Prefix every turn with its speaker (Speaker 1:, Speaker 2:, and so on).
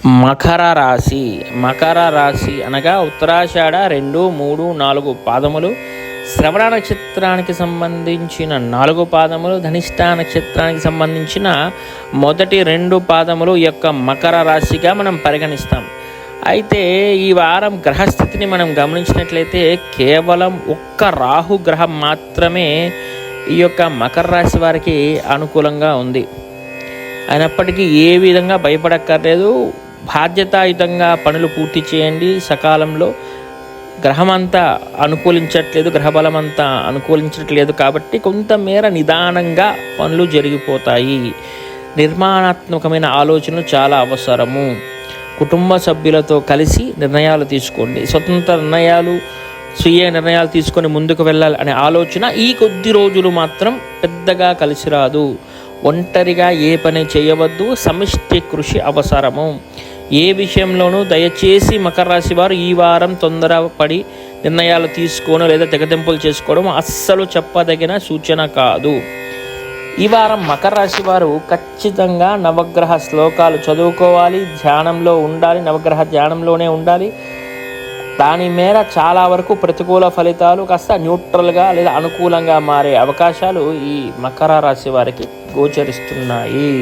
Speaker 1: మకర రాశి. మకర రాశి అనగా ఉత్తరాషాఢ 2, 3, 4 పాదములు, శ్రవణ నక్షత్రానికి సంబంధించిన 4 పాదములు, ధనిష్ట నక్షత్రానికి సంబంధించిన మొదటి 2 పాదములు ఈ యొక్క మకర రాశిగా మనం పరిగణిస్తాం. అయితే ఈ వారం గ్రహస్థితిని మనం గమనించినట్లయితే కేవలం ఒక్క రాహు గ్రహం మాత్రమే ఈ యొక్క మకర రాశి వారికి అనుకూలంగా ఉంది. అయినప్పటికీ ఏ విధంగా భయపడక్కర్లేదు. బాధ్యతాయుతంగా పనులు పూర్తి చేయండి. సకాలంలో గ్రహమంతా అనుకూలించట్లేదు, గ్రహబలం అంతా అనుకూలించట్లేదు కాబట్టి కొంతమేర నిదానంగా పనులు జరిగిపోతాయి. నిర్మాణాత్మకమైన ఆలోచనలు చాలా అవసరము. కుటుంబ సభ్యులతో కలిసి నిర్ణయాలు తీసుకోండి. స్వతంత్ర నిర్ణయాలు, స్వీయ నిర్ణయాలు తీసుకొని ముందుకు వెళ్ళాలి అనే ఆలోచన ఈ కొద్ది రోజులు మాత్రం పెద్దగా కలిసి రాదు. ఒంటరిగా ఏ పని చేయవద్దు, సమిష్టి కృషి అవసరము. ఏ విషయంలోనూ దయచేసి మకర రాశి వారు ఈ వారం తొందరపడి నిర్ణయాలు తీసుకోవడం లేదా తెగతింపులు చేసుకోవడం అస్సలు చెప్పదగిన సూచన కాదు. ఈ వారం మకర రాశి వారు ఖచ్చితంగా నవగ్రహ శ్లోకాలు చదువుకోవాలి, ధ్యానంలో ఉండాలి, నవగ్రహ ధ్యానంలోనే ఉండాలి. దాని మేర చాలా వరకు ప్రతికూల ఫలితాలు కాస్త న్యూట్రల్గా లేదా అనుకూలంగా మారే అవకాశాలు ఈ మకర రాశి వారికి గోచరిస్తున్నాయి.